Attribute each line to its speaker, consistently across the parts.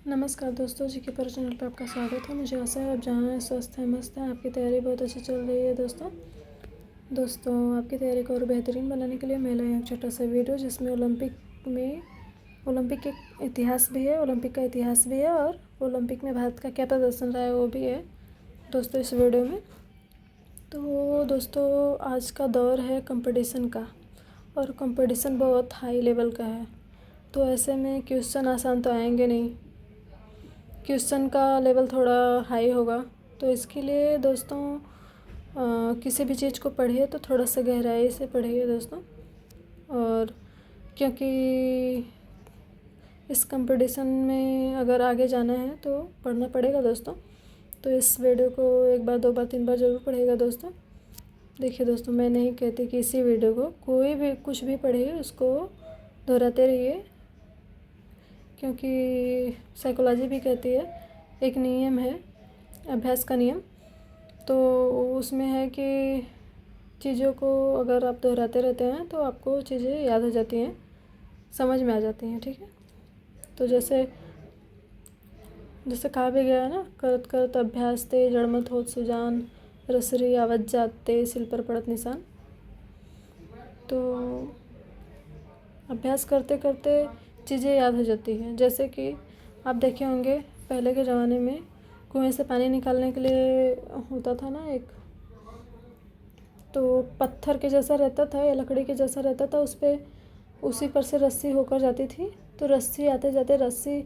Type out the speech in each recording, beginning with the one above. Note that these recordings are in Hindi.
Speaker 1: नमस्कार दोस्तों, जी के पर चैनल पर आपका स्वागत है। मुझे आशा है आप जहाँ हैं स्वस्थ हैं, मस्त हैं। आपकी तैयारी बहुत अच्छी चल रही है दोस्तों आपकी तैयारी को और बेहतरीन बनाने के लिए मैं लाई एक छोटा सा वीडियो जिसमें ओलंपिक के इतिहास भी है, ओलंपिक का इतिहास भी है और ओलंपिक में भारत का क्या प्रदर्शन रहा है वो भी है दोस्तों इस वीडियो में। तो दोस्तों आज का दौर है कंपटीशन का और कंपटीशन बहुत हाई लेवल का है, तो ऐसे में क्वेश्चन आसान तो आएंगे नहीं, क्वेश्चन का लेवल थोड़ा हाई होगा। तो इसके लिए दोस्तों किसी भी चीज़ को पढ़िए तो थोड़ा सा गहराई से पढ़िए दोस्तों, और क्योंकि इस कंपटीशन में अगर आगे जाना है तो पढ़ना पड़ेगा दोस्तों। तो इस वीडियो को एक बार, दो बार, तीन बार ज़रूर पढ़िएगा दोस्तों। देखिए दोस्तों, मैं नहीं कहती कि इसी वीडियो को कोई भी कुछ भी पढ़िए उसको दोहराते रहिए, क्योंकि साइकोलॉजी भी कहती है, एक नियम है अभ्यास का नियम, तो उसमें है कि चीज़ों को अगर आप दोहराते रहते हैं तो आपको चीज़ें याद हो जाती हैं, समझ में आ जाती हैं। ठीक है, तो जैसे कहा भी गया है ना, करत करत अभ्यास ते जड़मत होत सुजान, रसरी आवत जाते सिल पर पड़त निशान। तो अभ्यास करते करते चीज़ें याद हो जाती हैं। जैसे कि आप देखे होंगे पहले के ज़माने में कुएं से पानी निकालने के लिए होता था ना एक, तो पत्थर के जैसा रहता था या लकड़ी के जैसा रहता था, उस पर उसी पर से रस्सी होकर जाती थी। तो रस्सी आते जाते रस्सी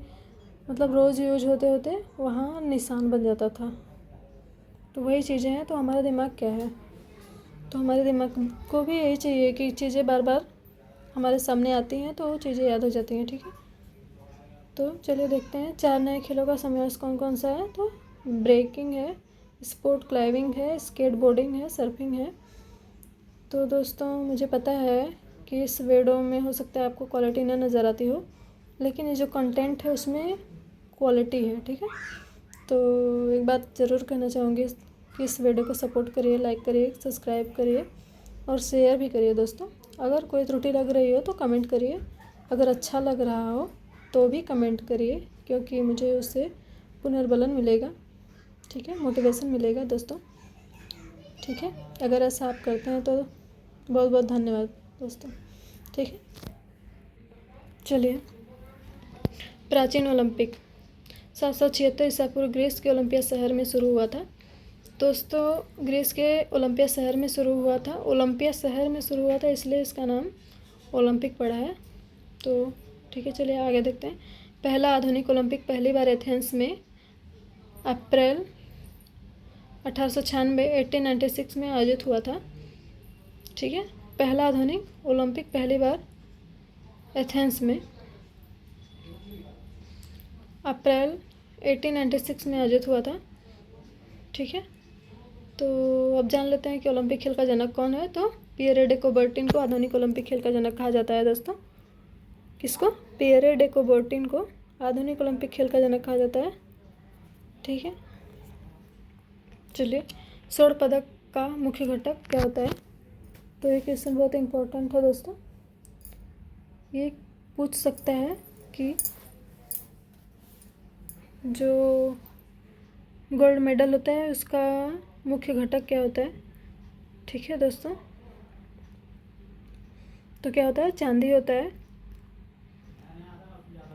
Speaker 1: मतलब रोज़ यूज होते होते वहाँ निशान बन जाता था। तो वही चीज़ें हैं। तो हमारा दिमाग क्या है, तो हमारे दिमाग को भी यही चाहिए कि चीज़ें बार बार हमारे सामने आती हैं तो चीज़ें याद हो जाती हैं। ठीक है, तो चलिए देखते हैं 4 नए खेलों का समावेश कौन कौन सा है। तो ब्रेकिंग है, स्पोर्ट क्लाइंबिंग है, स्केट बोर्डिंग है, सर्फिंग है। तो दोस्तों मुझे पता है कि इस वीडियो में हो सकता है आपको क्वालिटी ना नज़र आती हो, लेकिन ये जो कंटेंट है उसमें क्वालिटी है। ठीक है, तो एक बात ज़रूर कहना चाहूँगी कि इस वीडियो को सपोर्ट करिए, लाइक करिए, सब्सक्राइब करिए और शेयर भी करिए दोस्तों। अगर कोई त्रुटि लग रही हो तो कमेंट करिए, अगर अच्छा लग रहा हो तो भी कमेंट करिए, क्योंकि मुझे उससे पुनर्बलन मिलेगा। ठीक है, मोटिवेशन मिलेगा दोस्तों। ठीक है, अगर ऐसा आप करते हैं तो बहुत बहुत धन्यवाद दोस्तों। ठीक है, चलिए प्राचीन ओलंपिक 776 ईसा पूर्व ग्रीस के ओलंपिया शहर में शुरू हुआ था दोस्तों। ग्रीस के ओलंपिया शहर में शुरू हुआ था, ओलंपिया शहर में शुरू हुआ था, इसलिए इसका नाम ओलंपिक पड़ा है। तो ठीक है, चलिए आगे देखते हैं। पहला आधुनिक ओलंपिक पहली बार एथेंस में अप्रैल 1896 1896 में आयोजित हुआ था। ठीक है, पहला आधुनिक ओलंपिक पहली बार एथेंस में अप्रैल 1896 में आयोजित हुआ था। ठीक है, तो अब जान लेते हैं कि ओलंपिक खेल का जनक कौन है। तो पियरे डे कोबर्टिन को आधुनिक ओलंपिक खेल का जनक कहा जाता है दोस्तों। किसको? पियरे डे कोबर्टिन को आधुनिक ओलंपिक खेल का जनक कहा जाता है। ठीक है, चलिए स्वर्ण पदक का मुख्य घटक क्या होता है। तो ये क्वेश्चन बहुत इम्पोर्टेंट है दोस्तों। ये पूछ सकता है कि जो गोल्ड मेडल होता है उसका मुख्य घटक क्या होता है। ठीक है दोस्तों, तो क्या होता है? चांदी होता है।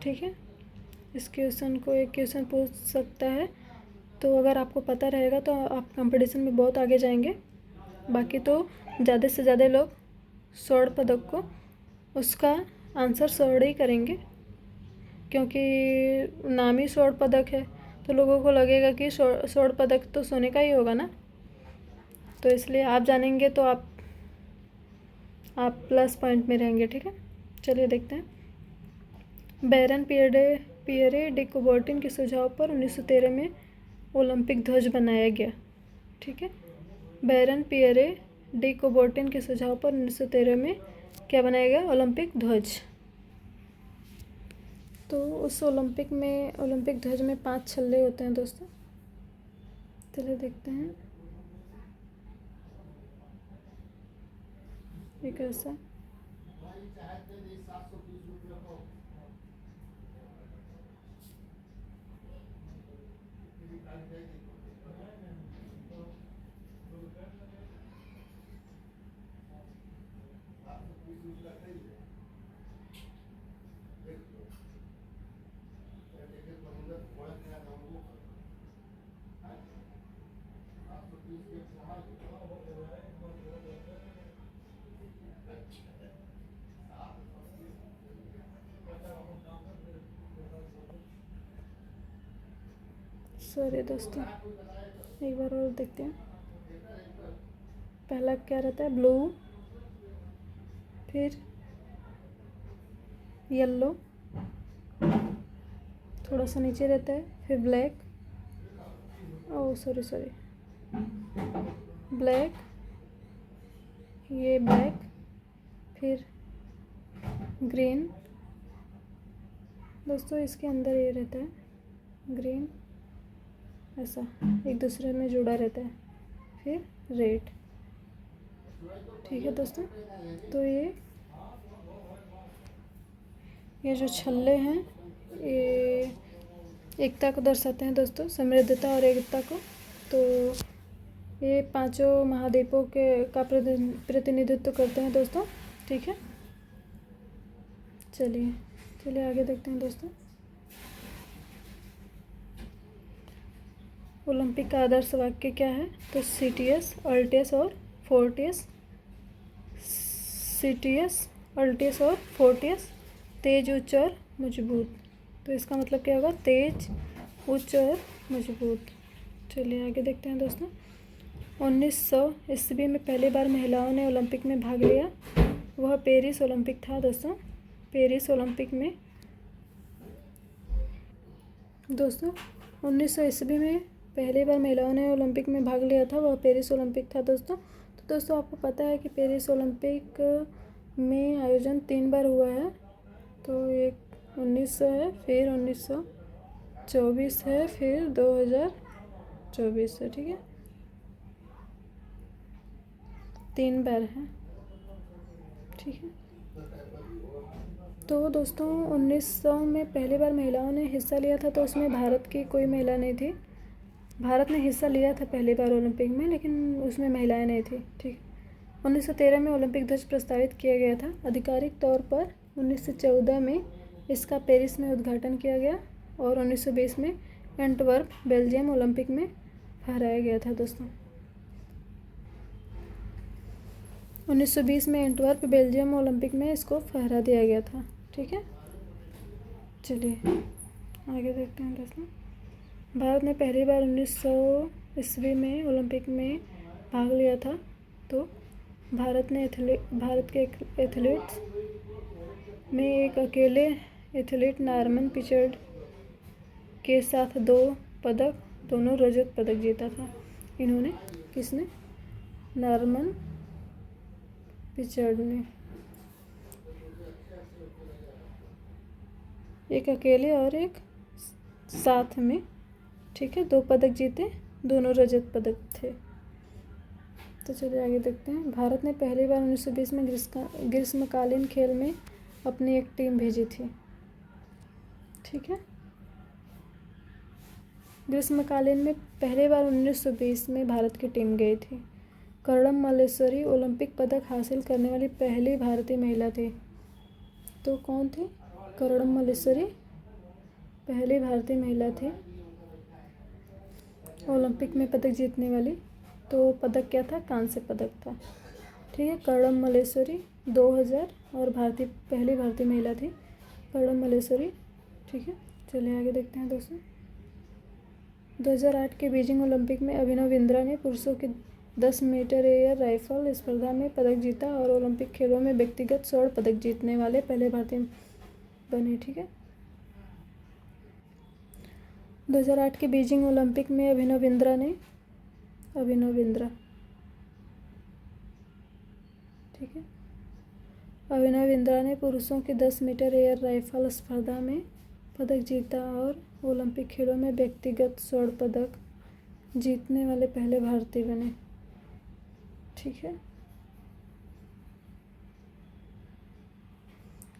Speaker 1: ठीक है, इस क्वेश्चन को एक क्वेश्चन पूछ सकता है। तो अगर आपको पता रहेगा तो आप कंपटीशन में बहुत आगे जाएंगे। बाकी तो ज़्यादा से ज़्यादा लोग स्वर्ण पदक को उसका आंसर स्वर्ण ही करेंगे, क्योंकि नाम ही स्वर्ण पदक है, तो लोगों को लगेगा कि स्वर्ण पदक तो सोने का ही होगा ना। तो इसलिए आप जानेंगे तो आप प्लस पॉइंट में रहेंगे। ठीक है, चलिए देखते हैं। बैरन पियरे डे कोबर्टिन के सुझाव पर 1913 में ओलंपिक ध्वज बनाया गया। ठीक है, बैरन पियरे डे कोबर्टिन के सुझाव पर 1913 में क्या बनाया गया? ओलंपिक ध्वज। तो उस ओलंपिक ध्वज में 5 छल्ले होते हैं दोस्तों। चलिए देखते हैं ये कैसा। सॉरी दोस्तों, एक बार और देखते हैं। पहला क्या रहता है? ब्लू, फिर येलो, थोड़ा सा नीचे रहता है, फिर black, oh sorry sorry, black, ये ब्लैक, फिर ग्रीन। दोस्तों इसके अंदर ये रहता है ग्रीन, ऐसा एक दूसरे में जुड़ा रहता है, फिर रेड। ठीक है दोस्तों, तो ये जो छल्ले हैं ये एकता को दर्शाते हैं दोस्तों, समृद्धता और एकता को। तो ये पांचों महाद्वीपों का प्रतिनिधित्व करते हैं दोस्तों। ठीक है, चलिए आगे देखते हैं दोस्तों। ओलंपिक का आदर्श वाक्य क्या है? तो सीटीएस, अल्टियस और फोर्टियस। सीटीएस, अल्टियस और फोर्टियस, तेज, उच्च और मजबूत। तो इसका मतलब क्या होगा? तेज, उच्च और मजबूत। चलिए आगे देखते हैं दोस्तों। 1900 ईस्वी में पहली बार महिलाओं ने ओलंपिक में भाग लिया, वह पेरिस ओलंपिक था दोस्तों। पेरिस ओलंपिक में दोस्तों 1900 ईस्वी में पहली बार महिलाओं ने ओलंपिक में भाग लिया था, वह पेरिस ओलंपिक था दोस्तों। तो दोस्तों आपको पता है कि पेरिस ओलंपिक में आयोजन 3 बार हुआ है। तो एक 1900 है, फिर 1924 है, फिर 2024 है। ठीक है, 3 बार है। ठीक है, तो दोस्तों 1900 में पहली बार महिलाओं ने हिस्सा लिया था, तो उसमें भारत की कोई महिला नहीं थी। भारत ने हिस्सा लिया था पहली बार ओलंपिक में, लेकिन उसमें महिलाएं नहीं थी। ठीक, 1913 में ओलंपिक ध्वज प्रस्तावित किया गया था। आधिकारिक तौर पर 1914 में इसका पेरिस में उद्घाटन किया गया और 1920 में एंटवर्प, बेल्जियम ओलंपिक में फहराया गया था दोस्तों। 1920 में एंटवर्प, बेल्जियम ओलंपिक में इसको फहरा दिया गया था। ठीक है, चलिए आगे देखते हैं दोस्तों। भारत ने पहली बार 1900 ईस्वी में ओलंपिक में भाग लिया था। तो भारत के एथलीट्स में एक अकेले एथलीट नॉर्मन पिचर्ड के साथ 2 पदक, दोनों रजत पदक जीता था। इन्होंने, किसने? नॉर्मन पिचर्ड ने। एक अकेले और एक साथ में। ठीक है, 2 पदक जीते, दोनों रजत पदक थे। तो चलिए आगे देखते हैं। भारत ने पहली बार 1920 में ग्रीष्मकालीन खेल में अपनी एक टीम भेजी थी। ठीक है, ग्रीष्मकालीन में पहली बार 1920 में भारत की टीम गई थी। कर्णम मल्लेश्वरी ओलंपिक पदक हासिल करने वाली पहली भारतीय महिला थी। तो कौन थी? कर्णम मल्लेश्वरी पहली भारतीय महिला थी ओलंपिक में पदक जीतने वाली। तो पदक क्या था? कांस्य पदक था। ठीक है, कर्णम मल्लेश्वरी 2000 और पहली भारतीय महिला थी कर्णम मल्लेश्वरी। ठीक है, चलिए आगे देखते हैं दोस्तों। 2008 के बीजिंग ओलंपिक में अभिनव बिंद्रा ने पुरुषों की 10 मीटर एयर राइफल स्पर्धा में पदक जीता और ओलंपिक खेलों में व्यक्तिगत स्वर्ण पदक जीतने वाले पहले भारतीय बने। ठीक है, 2008 के बीजिंग ओलंपिक में अभिनव बिंद्रा, ठीक है, अभिनव बिंद्रा ने पुरुषों की 10 मीटर एयर राइफल स्पर्धा में पदक जीता और ओलंपिक खेलों में व्यक्तिगत स्वर्ण पदक जीतने वाले पहले भारतीय बने। ठीक है,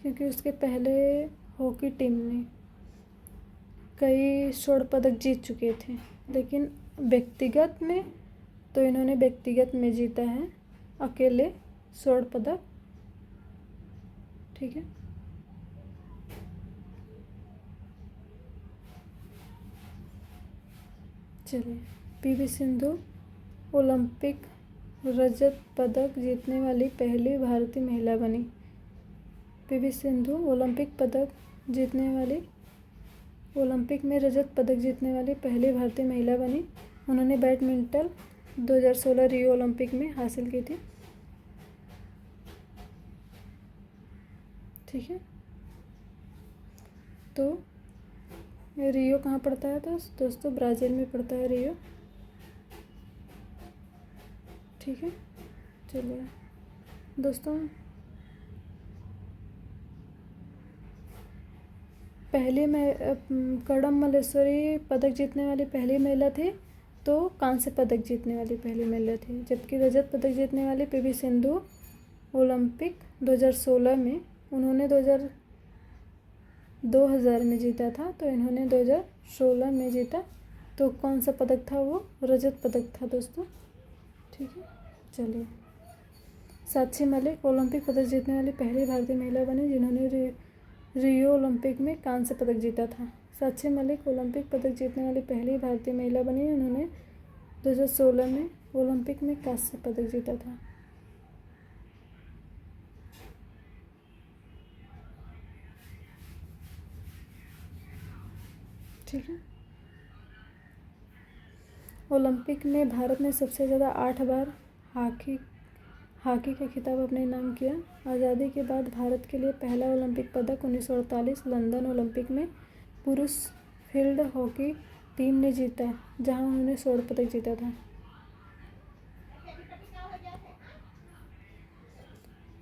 Speaker 1: क्योंकि उसके पहले हॉकी टीम ने कई स्वर्ण पदक जीत चुके थे। लेकिन व्यक्तिगत में तो इन्होंने व्यक्तिगत में जीता है अकेले स्वर्ण पदक। ठीक है, चलिए। पीवी सिंधु ओलंपिक रजत पदक जीतने वाली पहली भारतीय महिला बनी। पीवी सिंधु ओलंपिक में रजत पदक जीतने वाली पहली भारतीय महिला बनी। उन्होंने बैडमिंटन 2016 रियो ओलंपिक में हासिल की थी। ठीक है, तो रियो कहाँ पड़ता है दोस्तों? ब्राज़ील में पड़ता है रियो। ठीक है, चलिए दोस्तों, पहली कड़म मल्लेश्वरी पदक जीतने वाली पहली महिला थी, तो कांस्य पदक जीतने वाली पहली महिला थी। जबकि रजत पदक जीतने वाली पीवी सिंधु ओलंपिक 2016 में, उन्होंने 2000 में जीता था, तो इन्होंने 2016 में जीता। तो कौन सा पदक था? वो रजत पदक था दोस्तों। ठीक है, चलिए। साक्षी मलिक ओलंपिक पदक जीतने वाली पहली भारतीय महिला बनी जिन्होंने रियो ओलंपिक में कांस्य पदक जीता था। साक्षी मलिक ओलंपिक पदक जीतने वाली पहली भारतीय महिला बनी, उन्होंने 2016 में ओलंपिक में कांस्य पदक जीता था। ठीक है, ओलंपिक में भारत ने सबसे ज़्यादा 8 बार हॉकी का खिताब अपने नाम किया। आज़ादी के बाद भारत के लिए पहला ओलंपिक पदक 1948 लंदन ओलंपिक में पुरुष फील्ड हॉकी टीम ने जीता, जहां उन्होंने स्वर्ण पदक जीता था।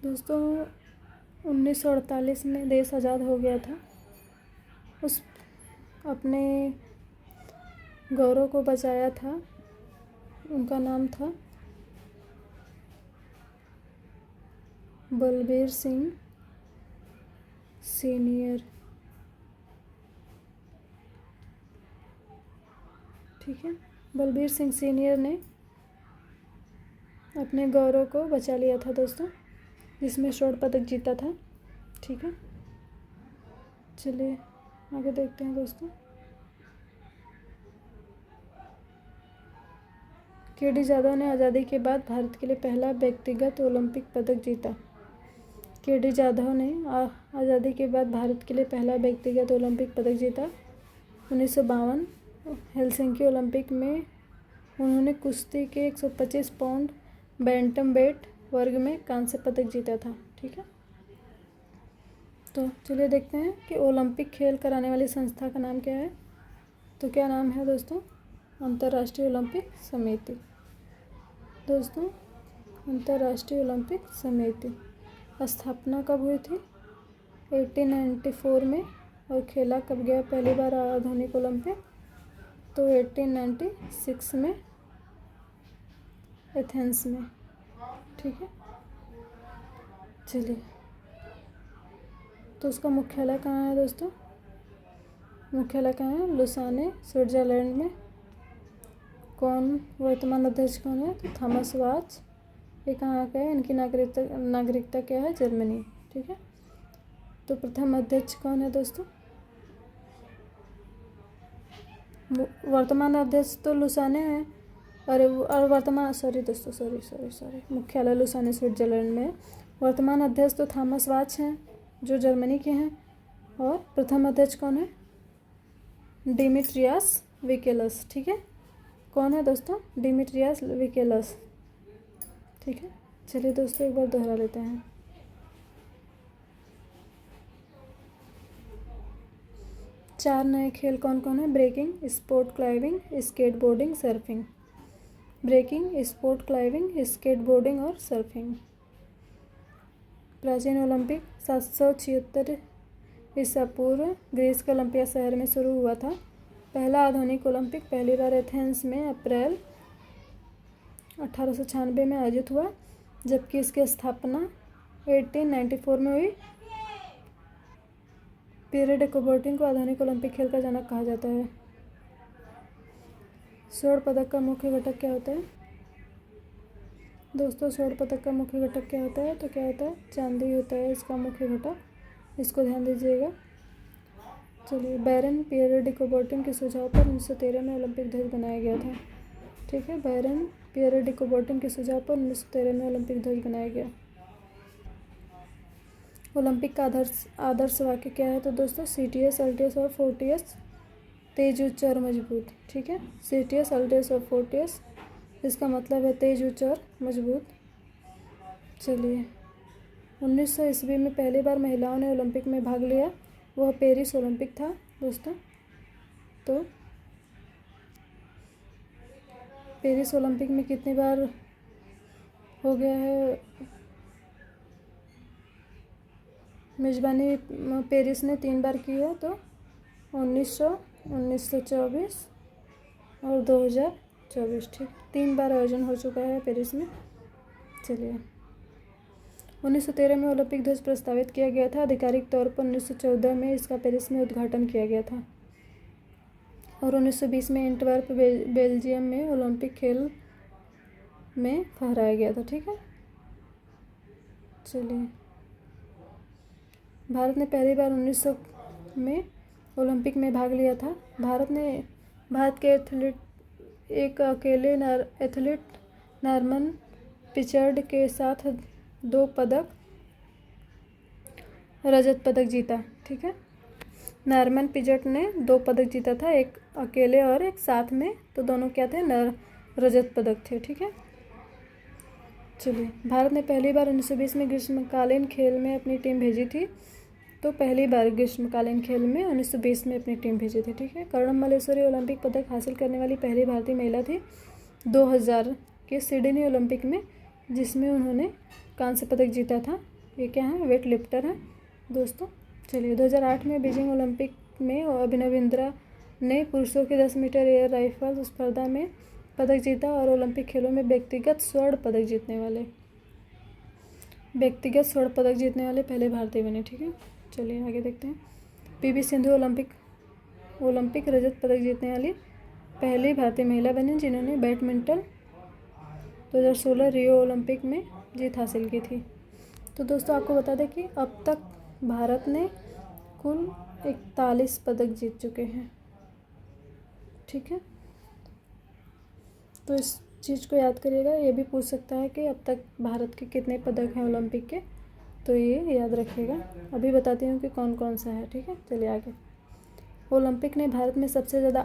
Speaker 1: दोस्तों, 1948 में देश आज़ाद हो गया था। उस अपने गौरव को बचाया था, उनका नाम था बलबीर सिंह सीनियर। ठीक है, बलबीर सिंह सीनियर ने अपने गौरव को बचा लिया था दोस्तों, जिसमें स्वर्ण पदक जीता था। ठीक है, चलिए आगे देखते हैं दोस्तों। के.डी. जाधव ने आज़ादी के बाद भारत के लिए पहला व्यक्तिगत ओलंपिक पदक जीता। के.डी. जाधव ने आज़ादी के बाद भारत के लिए पहला व्यक्तिगत ओलंपिक पदक जीता। 1952 हेलसिंकी ओलंपिक में उन्होंने कुश्ती के 125 पाउंड बैंटम वेट वर्ग में कांस्य पदक जीता था। ठीक है, तो चलिए देखते हैं कि ओलंपिक खेल कराने वाली संस्था का नाम क्या है। तो क्या नाम है दोस्तों? अंतर्राष्ट्रीय ओलंपिक समिति। दोस्तों, अंतर्राष्ट्रीय ओलंपिक समिति स्थापना कब हुई थी? 1894 में। और खेला कब गया पहली बार आधुनिक ओलंपिक? तो 1896 में एथेंस में। ठीक है, चलिए। तो उसका मुख्यालय कहाँ है दोस्तों? मुख्यालय कहाँ है? लुसाने, स्विट्जरलैंड में। कौन वर्तमान अध्यक्ष कौन है? तो थॉमस वाच। ये कहाँ का है? इनकी नागरिकता क्या है? जर्मनी। ठीक है, तो प्रथम अध्यक्ष कौन है दोस्तों? वर्तमान अध्यक्ष तो लुसाने हैं, और वर्तमान सॉरी मुख्यालय लुसाने स्विट्जरलैंड में। वर्तमान अध्यक्ष तो थॉमस वाच हैं, जो जर्मनी के हैं। और प्रथम अध्यक्ष कौन है? डिमिट्रियास विकेलस। ठीक है, कौन है दोस्तों? डिमिट्रियास विकेलस। ठीक है, चलिए दोस्तों एक बार दोहरा लेते हैं। चार नए खेल कौन कौन है? Breaking, sport climbing, skateboarding, surfing. Breaking, sport climbing, skateboarding और सर्फिंग। प्राचीन ओलंपिक 776 ईसा पूर्व ग्रीस के ओलंपिया शहर में शुरू हुआ था। पहला आधुनिक ओलंपिक पहली बार एथेंस में अप्रैल 1896 में आयोजित हुआ, जबकि इसकी स्थापना 1894 में हुई। पीरे डे कुबर्टिन को आधुनिक ओलंपिक खेल का जनक कहा जाता है। स्वर्ण पदक का मुख्य घटक क्या होता है दोस्तों? स्वर्ण पदक का मुख्य घटक क्या होता है? तो क्या होता है? चांदी होता है इसका मुख्य घटक, इसको ध्यान दीजिएगा। चलिए, बैरन पियरे डी कुबर्टिन के सुझाव पर 1913 में ओलंपिक ध्वज बनाया गया था। ठीक है, बैरन पियरे डी कुबर्टिन के सुझाव पर 1913 में ओलंपिक ध्वज बनाया गया। ओलंपिक का आदर्श वाक्य क्या है? तो दोस्तों, सीटीएस, अल्टीएस और फोर्टियस, तेज, उच्च और मजबूत। ठीक है, सीटीएस, अल्टीएस और फोर्टियस, इसका मतलब है तेज, उच्च और मजबूत। चलिए, 1900 ईस्वी में पहली बार महिलाओं ने ओलंपिक में भाग लिया, वह पेरिस ओलंपिक था दोस्तों। तो पेरिस ओलंपिक में कितनी बार हो गया है मेज़बानी? पेरिस ने 3 बार की है, तो 1900, 1924 और 2024। ठीक, 3 बार आयोजन हो चुका है पेरिस में। चलिए, 1913 में ओलंपिक ध्वज प्रस्तावित किया गया था। आधिकारिक तौर पर 1914 में इसका पेरिस में उद्घाटन किया गया था और 1920 में एंटवर्प, बेल्जियम में ओलंपिक खेल में फहराया गया था। ठीक है, चलिए, भारत ने पहली बार 1900 में ओलंपिक में भाग लिया था। भारत के एक अकेले एथलीट नॉर्मन पिचर्ड के साथ 2 पदक, रजत पदक जीता। ठीक है, नॉर्मन पिचर्ड ने 2 पदक जीता था, एक अकेले और एक साथ में, तो दोनों क्या थे? रजत पदक थे। ठीक है, चलिए, भारत ने पहली बार 1920 में ग्रीष्मकालीन खेल में अपनी टीम भेजी थी। तो पहली बार ग्रीष्मकालीन खेल में 1920 में अपनी टीम भेजी थी। ठीक है, कर्णम मल्लेश्वरी ओलंपिक पदक हासिल करने वाली पहली भारतीय महिला थी 2000 के सिडनी ओलंपिक में, जिसमें उन्होंने कांस्य पदक जीता था। ये क्या है? वेट लिफ्टर है दोस्तों। चलिए, 2008 में बीजिंग ओलंपिक में अभिनव बिंद्रा ने पुरुषों के 10 मीटर एयर राइफल स्पर्धा में पदक जीता और ओलंपिक खेलों में व्यक्तिगत स्वर्ण पदक जीतने वाले पहले भारतीय बने। ठीक है, चलिए आगे देखते हैं। पीवी सिंधु ओलंपिक रजत पदक जीतने वाली पहली भारतीय महिला बनी, जिन्होंने बैडमिंटन 2016 रियो ओलंपिक में जीत हासिल की थी। तो दोस्तों, आपको बता दें कि अब तक भारत ने कुल 41 पदक जीत चुके हैं। ठीक है, तो इस चीज़ को याद करिएगा। ये भी पूछ सकता है कि अब तक भारत के कितने पदक हैं ओलंपिक के, तो ये याद रखिएगा। अभी बताती हूँ कि कौन कौन सा है। ठीक है, चलिए आगे। ओलंपिक ने भारत में सबसे ज़्यादा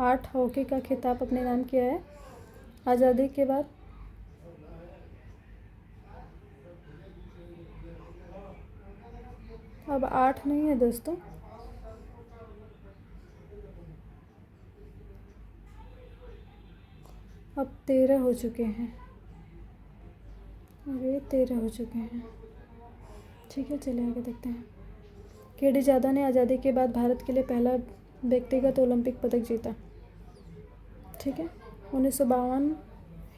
Speaker 1: 8 हॉकी का खिताब अपने नाम किया है आज़ादी के बाद। अब 8 नहीं है दोस्तों, अब 13 हो चुके हैं। अब ये 13 हो चुके हैं। ठीक है, चलिए आगे देखते हैं। केडी जादव ने आज़ादी के बाद भारत के लिए पहला व्यक्तिगत ओलंपिक पदक जीता। ठीक है, 1952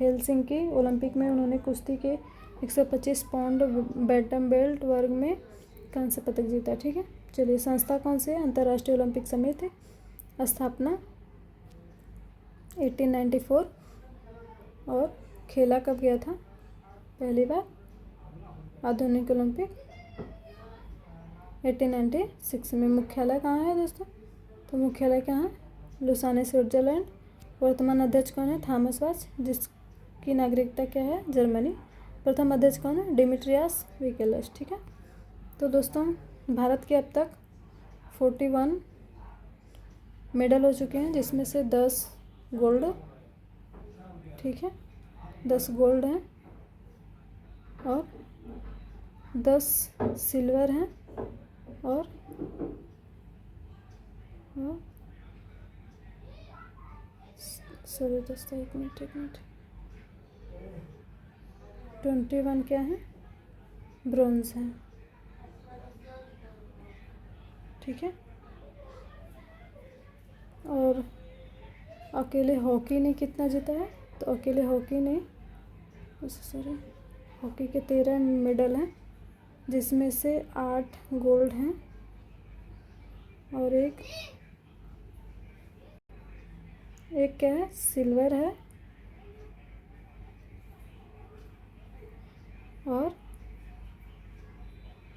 Speaker 1: हेलसिंकी ओलंपिक में उन्होंने कुश्ती के 125 पाउंड बैटम बेल्ट वर्ग में कांस्य पदक जीता। ठीक है, चलिए, संस्था कौन सी है? अंतर्राष्ट्रीय ओलंपिक समिति, स्थापना 1894, और खेला कब गया था पहली बार? आधुनिक ओलंपिक 1896 में। मुख्यालय कहाँ है दोस्तों? तो मुख्यालय कहाँ है? Lausanne, Switzerland. वर्तमान अध्यक्ष कौन है? थॉमस वाच, जिसकी नागरिकता क्या है? जर्मनी। प्रथम अध्यक्ष कौन है? डिमिट्रियास विकेलस। ठीक है, तो दोस्तों, भारत के अब तक 41 मेडल हो चुके हैं, जिसमें से 10 गोल्ड। ठीक है, 10 गोल्ड हैं और 10 सिल्वर हैं और सॉरी दोस्तों, एक मिनट 21 क्या है? ब्रॉन्ज है। ठीक है, और अकेले हॉकी ने कितना जीता है? तो अकेले हॉकी ने हॉकी के 13 मेडल हैं, जिसमें से 8 गोल्ड हैं और एक क्या है, सिल्वर है और